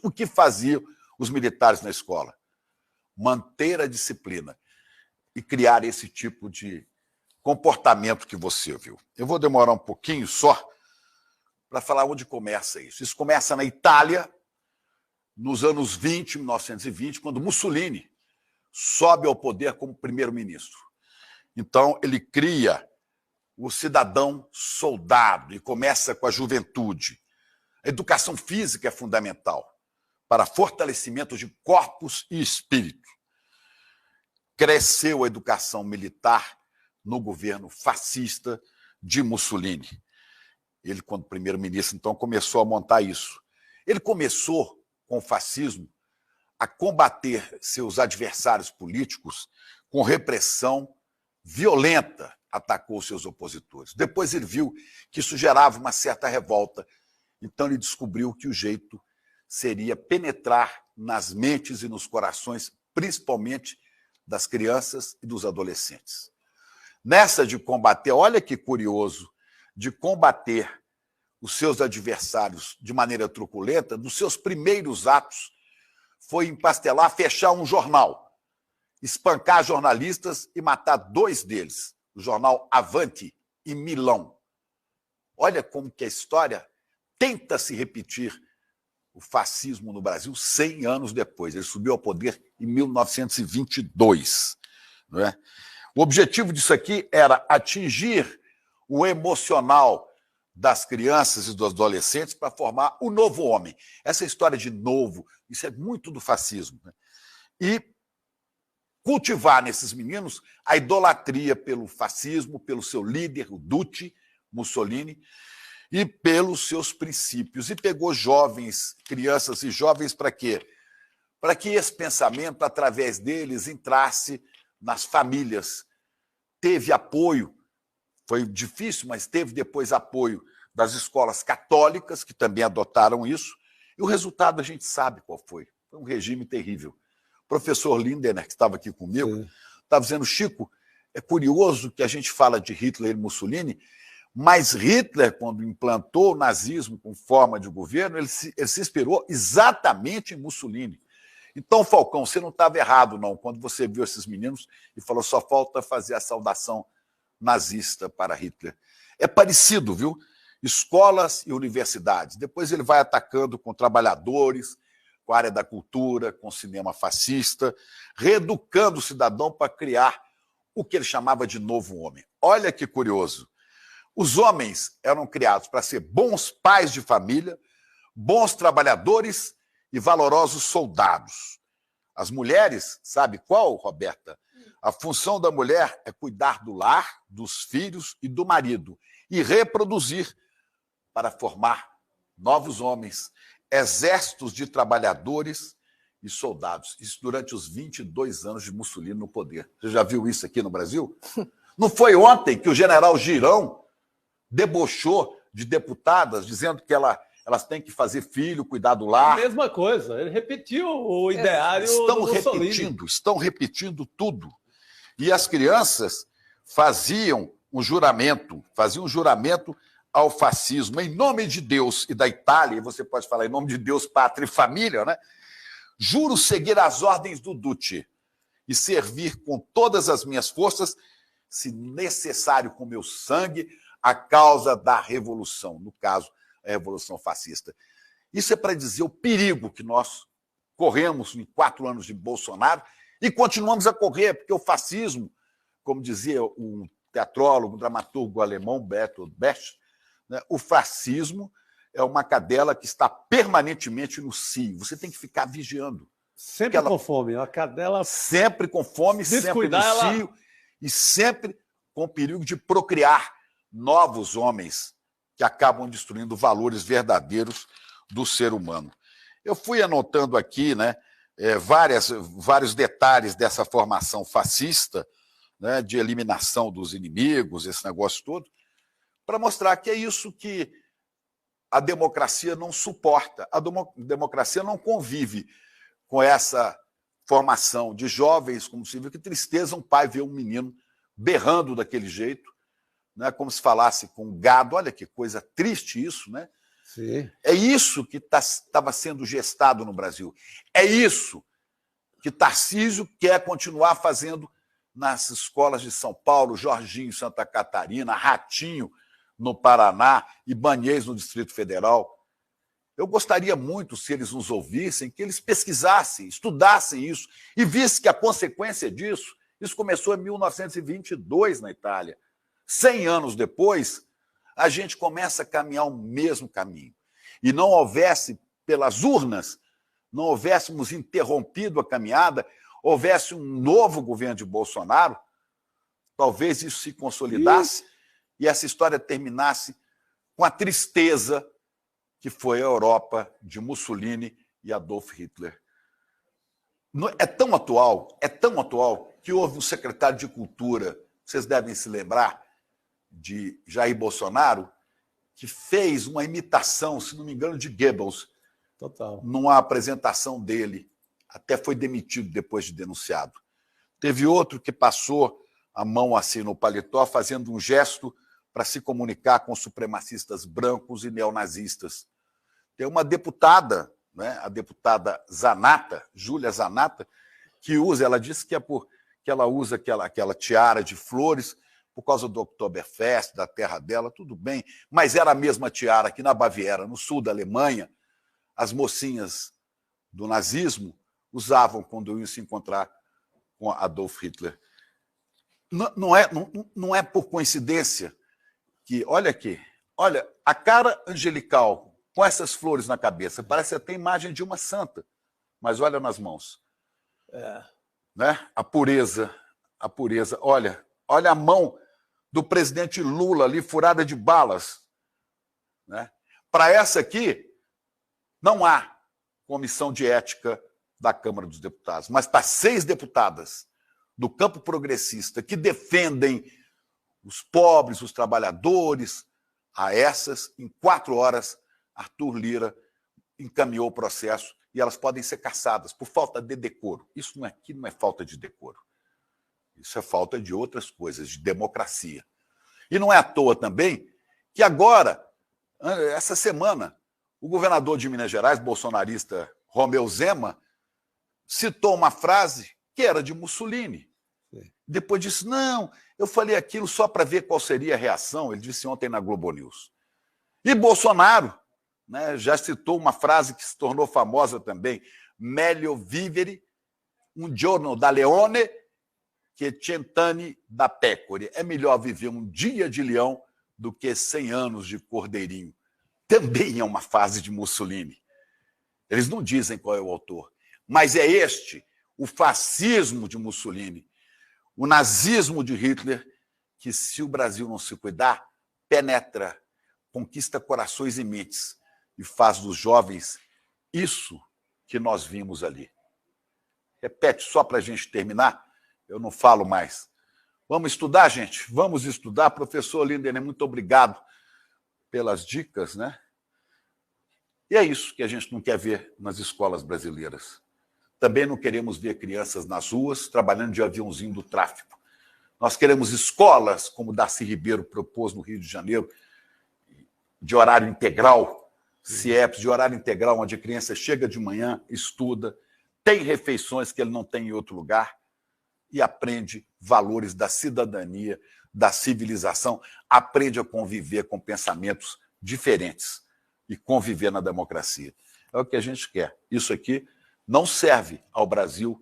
O que faziam os militares na escola? Manter a disciplina e criar esse tipo de comportamento que você viu. Eu vou demorar um pouquinho só para falar onde começa isso. Isso começa na Itália, nos anos 20, 1920, quando Mussolini sobe ao poder como primeiro-ministro. Então, ele cria o cidadão soldado e começa com a juventude. A educação física é fundamental para fortalecimento de corpos e espírito. Cresceu a educação militar no governo fascista de Mussolini. Ele, quando primeiro-ministro, então, começou a montar isso. Ele começou, com o fascismo, a combater seus adversários políticos com repressão violenta, atacou seus opositores. Depois ele viu que isso gerava uma certa revolta, então ele descobriu que o jeito seria penetrar nas mentes e nos corações, principalmente das crianças e dos adolescentes. Nessa de combater, olha que curioso, de combater os seus adversários de maneira truculenta, dos seus primeiros atos foi empastelar, fechar um jornal, espancar jornalistas e matar 2 deles, o jornal Avanti e Milão. Olha como que a história tenta se repetir o fascismo no Brasil 100 anos depois. Ele subiu ao poder em 1922. Não é? O objetivo disso aqui era atingir o emocional das crianças e dos adolescentes para formar o novo homem. Essa história de novo, isso é muito do fascismo. Né? E cultivar nesses meninos a idolatria pelo fascismo, pelo seu líder, o Duce, Mussolini, e pelos seus princípios. E pegou jovens, crianças e jovens para quê? Para que esse pensamento, através deles, entrasse nas famílias. Teve apoio, foi difícil, mas teve depois apoio das escolas católicas, que também adotaram isso, e o resultado a gente sabe qual foi. Foi um regime terrível. O professor Lindener, que estava aqui comigo, estava dizendo, Chico, é curioso que a gente fala de Hitler e Mussolini, mas Hitler, quando implantou o nazismo com forma de governo, ele se inspirou exatamente em Mussolini. Então, Falcão, você não estava errado, não, quando você viu esses meninos e falou só falta fazer a saudação nazista para Hitler. É parecido, viu? Escolas e universidades. Depois ele vai atacando com trabalhadores, com a área da cultura, com o cinema fascista, reeducando o cidadão para criar o que ele chamava de novo homem. Olha que curioso. Os homens eram criados para ser bons pais de família, bons trabalhadores e valorosos soldados. As mulheres, sabe qual, Roberta? A função da mulher é cuidar do lar, dos filhos e do marido e reproduzir para formar novos homens, exércitos de trabalhadores e soldados. Isso durante os 22 anos de Mussolini no poder. Você já viu isso aqui no Brasil? Não foi ontem que o general Girão debochou de deputadas, dizendo que elas têm que fazer filho, cuidar do lar. A mesma coisa, ele repetiu o ideário do Mussolini. Estão repetindo tudo. E as crianças faziam um juramento ao fascismo, em nome de Deus e da Itália, e você pode falar em nome de Deus, pátria e família, né? Juro seguir as ordens do Duce e servir com todas as minhas forças, se necessário com meu sangue, a causa da revolução, no caso, a Revolução Fascista. Isso é para dizer o perigo que nós corremos em 4 anos de Bolsonaro e continuamos a correr, porque o fascismo, como dizia um teatrólogo, um dramaturgo alemão, Bertolt Brecht, né, o fascismo é uma cadela que está permanentemente no cio. Você tem que ficar vigiando. Sempre com fome. A cadela... Sempre com fome, sempre no cio e sempre com o perigo de procriar novos homens que acabam destruindo valores verdadeiros do ser humano. Eu fui anotando aqui, né, vários detalhes dessa formação fascista, né, de eliminação dos inimigos, esse negócio todo, para mostrar que é isso que a democracia não suporta. A democracia não convive com essa formação de jovens, como se vê, que tristeza um pai ver um menino berrando daquele jeito, né, como se falasse com gado. Olha que coisa triste isso, né? Sim. É isso que estava sendo gestado no Brasil. É isso que Tarcísio quer continuar fazendo nas escolas de São Paulo, Jorginho em Santa Catarina, Ratinho no Paraná, Ibanez no Distrito Federal. Eu gostaria muito, se eles nos ouvissem, que eles pesquisassem, estudassem isso e vissem que a consequência disso, isso começou em 1922 na Itália. 100 anos depois, a gente começa a caminhar o mesmo caminho. E não houvesse, pelas urnas, não houvéssemos interrompido a caminhada, houvesse um novo governo de Bolsonaro, talvez isso se consolidasse e essa história terminasse com a tristeza que foi a Europa de Mussolini e Adolf Hitler. É tão atual, que houve um secretário de Cultura, vocês devem se lembrar, de Jair Bolsonaro, que fez uma imitação, se não me engano, de Goebbels. Total. Numa apresentação dele. Até foi demitido depois de denunciado. Teve outro que passou a mão assim no paletó, fazendo um gesto para se comunicar com supremacistas brancos e neonazistas. Tem uma deputada, né, a deputada Zanatta, Júlia Zanatta, que usa, ela disse que é que ela usa aquela tiara de flores por causa do Oktoberfest, da terra dela, tudo bem, mas era a mesma tiara que na Baviera, no sul da Alemanha, as mocinhas do nazismo usavam quando iam se encontrar com Adolf Hitler. Não é por coincidência que, olha aqui, olha, a cara angelical com essas flores na cabeça, parece até a imagem de uma santa, mas olha nas mãos. Né? A pureza, olha a mão do presidente Lula ali furada de balas. Né? Para essa aqui, não há comissão de ética da Câmara dos Deputados, mas para 6 deputadas do campo progressista que defendem os pobres, os trabalhadores, a essas, em 4 horas, Arthur Lira encaminhou o processo e elas podem ser cassadas por falta de decoro. Isso não é falta de decoro. Isso é falta de outras coisas, de democracia. E não é à toa também que agora, essa semana, o governador de Minas Gerais, bolsonarista Romeu Zema, citou uma frase que era de Mussolini. Sim. Depois disse, não, eu falei aquilo só para ver qual seria a reação, ele disse ontem na Globo News. E Bolsonaro, né, já citou uma frase que se tornou famosa também, meglio vivere un giorno da leone que 100 anni da pecore. É melhor viver um dia de leão do que 100 anos de cordeirinho. Também é uma frase de Mussolini. Eles não dizem qual é o autor, mas é este, o fascismo de Mussolini, o nazismo de Hitler, que, se o Brasil não se cuidar, penetra, conquista corações e mentes e faz dos jovens isso que nós vimos ali. Repete, só para a gente terminar, eu não falo mais. Vamos estudar, gente? Vamos estudar. Professor Lindeney, muito obrigado pelas dicas, né? E é isso que a gente não quer ver nas escolas brasileiras. Também não queremos ver crianças nas ruas trabalhando de aviãozinho do tráfico. Nós queremos escolas, como Darcy Ribeiro propôs no Rio de Janeiro, de horário integral, CIEPs, de horário integral, onde a criança chega de manhã, estuda, tem refeições que ele não tem em outro lugar e aprende valores da cidadania, da civilização, aprende a conviver com pensamentos diferentes e conviver na democracia. É o que a gente quer. Isso aqui não serve ao Brasil